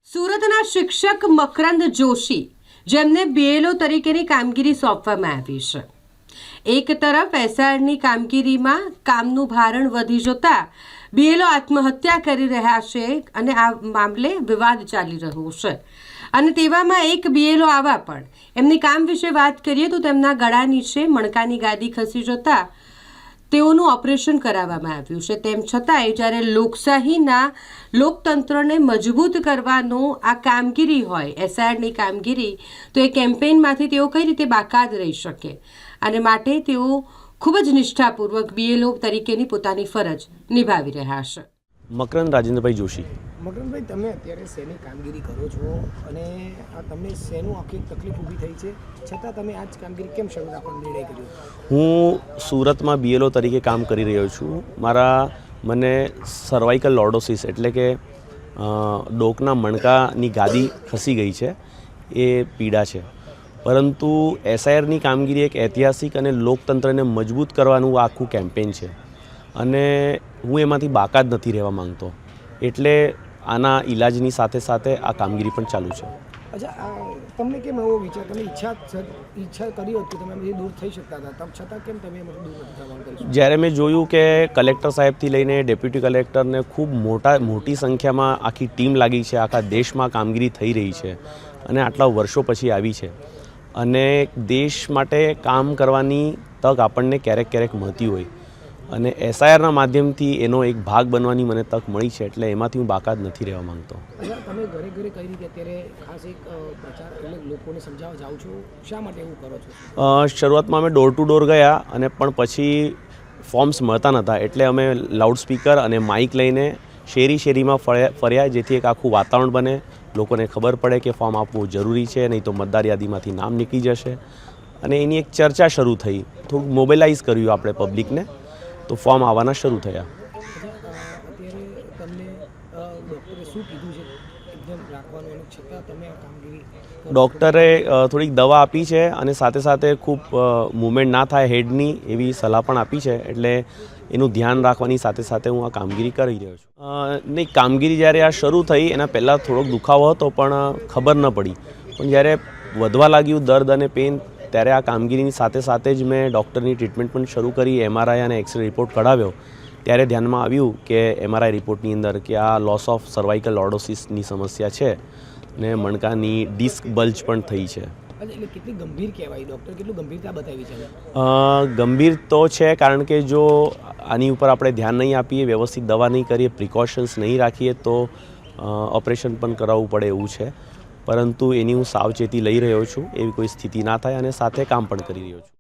સુરતના શિક્ષક મકરંદ જોશી જેમને બીએલઓ તરીકેની કામગીરી સોંપવામાં આવી છે। એક તરફ એસઆરની કામગીરીમાં કામનું ભારણ વધી જતા બીએલઓ આત્મહત્યા કરી રહ્યા છે અને આ મામલે વિવાદ ચાલી રહ્યો છે અને તેવામાં એક બીએલઓ આવા પણ એમની કામ વિશે વાત કરીએ તો તેમના ગળા નીચે મણકાની ગાદી ખસી જતા તેઓનું ઓપરેશન કરાવવામાં આવ્યું છે। તેમ છતાંય જ્યારે લોકશાહીના લોકતંત્રને મજબૂત કરવાનો આ કામગીરી હોય એસઆરની કામગીરી તો એ કેમ્પેઇનમાંથી તેઓ કઈ રીતે બાકાત રહી શકે અને માટે તેઓ ખૂબ જ નિષ્ઠાપૂર્વક બીએલઓ તરીકેની પોતાની ફરજ નિભાવી રહ્યા છે। મકરંદ રાજેન્દ્રભાઈ જોશી। મકરંદભાઈ, તમે અત્યારે શેની કામગીરી કરો છો અને તમને શેનું આખી તકલીફ ઊભી થઈ છે, છતાં તમે આ જ કામગીરી કેમ શરૂ રાખવાનો નિર્ણય કર્યો? હું સુરતમાં બીએલઓ તરીકે કામ કરી રહ્યો છું। મને સર્વાઇકલ લોર્ડોસિસ એટલે કે ડોકના મણકાની ગાદી ખસી ગઈ છે, એ પીડા છે। પરંતુ એસઆઈઆરની કામગીરી એક ઐતિહાસિક અને લોકતંત્રને મજબૂત કરવાનું આખું કેમ્પેઇન છે અને હું એમાંથી બાકાત નથી રહેવા માંગતો, એટલે આના ઈલાજની સાથે સાથે આ કામગીરી પણ ચાલુ છે। અચ્છા, તમને કેમ એવો વિચાર, તમે ઈચ્છા કરી હોત કે તમે એમાંથી દૂર થઈ શકતા હતા, તેમ છતાં કેમ તમે એમાંથી દૂર નથી થવાનું કર્યું? જ્યારે મેં જોયું કે કલેક્ટર સાહેબથી લઈને ડેપ્યુટી કલેક્ટરને ખૂબ મોટી સંખ્યામાં આખી ટીમ લાગી છે, આખા દેશમાં કામગીરી થઈ રહી છે અને આટલા વર્ષો પછી આવી છે અને દેશ માટે કામ કરવાની તક આપણને ક્યારેક ક્યારેક મળતી હોય અને એસઆઈઆરના માધ્યમથી એનો એક ભાગ બનવાની મને તક મળી છે, એટલે એમાંથી હું બાકાત નથી રહેવા માંગતો। તમે ઘરે ઘરે કઈ રીતે અત્યારે ખાસ એક પ્રચાર એટલે લોકોને સમજાવવા જાઓ છો, શા માટે એવું કરો છો? શરૂઆતમાં અમે ડોર ટુ ડોર ગયા અને પણ પછી ફોર્મ્સ મળતા નહોતા, એટલે અમે લાઉડસ્પીકર અને માઇક લઈને શેરીમાં ફર્યા, જેથી એક આખું વાતાવરણ બને, લોકોને ખબર પડે કે ફોર્મ આપવું જરૂરી છે, નહીં તો મતદાર યાદીમાંથી નામ નીકળી જશે અને એની એક ચર્ચા શરૂ થઈ, થોડુંક મોબિલાઇઝ કર્યું આપણે પબ્લિકને, તો ફોર્મ આવવાના શરૂ થયા। અત્યારે તમને ડૉક્ટરે શું કીધું છે એકદમ રાખવાનું અને છતાં તમે આ કામગીરી? ડૉક્ટરે થોડીક દવા આપી છે અને સાથે સાથે ખૂબ મૂવમેન્ટ ના થાય હેડની એવી સલાહ પણ આપી છે, એટલે એનું ધ્યાન રાખવાની સાથે સાથે હું આ કામગીરી કરી રહ્યો છું। નહીં, કામગીરી જ્યારે આ શરૂ થઈ એના પહેલાં થોડોક દુખાવો હતો પણ ખબર ન પડી, પણ જ્યારે વધવા લાગ્યું દર્દ અને પેઇન ત્યારે આ કામગીરીની સાથે સાથે જ મેં ડૉક્ટરની ટ્રીટમેન્ટ પણ શરૂ કરી, એમઆરઆઈ અને એક્સરે રિપોર્ટ કઢાવ્યો, ત્યારે ધ્યાનમાં આવ્યું કે એમઆરઆઈ રિપોર્ટની અંદર કે આ લોસ ઓફ સર્વાઇકલ લોર્ડોસિસની સમસ્યા છે ને મણકાની ડિસ્ક બલ્જ પણ થઈ છે। એટલે કેટલી ગંભીર કહેવાય? ડૉક્ટર કેટલું ગંભીરતા બતાવી છે? ગંભીર તો છે, કારણ કે જો આની ઉપર આપણે ધ્યાન નહીં આપીએ, વ્યવસ્થિત દવા નહીં કરીએ, પ્રિકોશન્સ નહીં રાખીએ તો ઓપરેશન પણ કરાવવું પડે એવું છે, પરંતુ એની હું સાવચેતી લઈ રહ્યો છું, એવી કોઈ સ્થિતિ ના થાય અને સાથે કામ પણ કરી રહ્યો છું।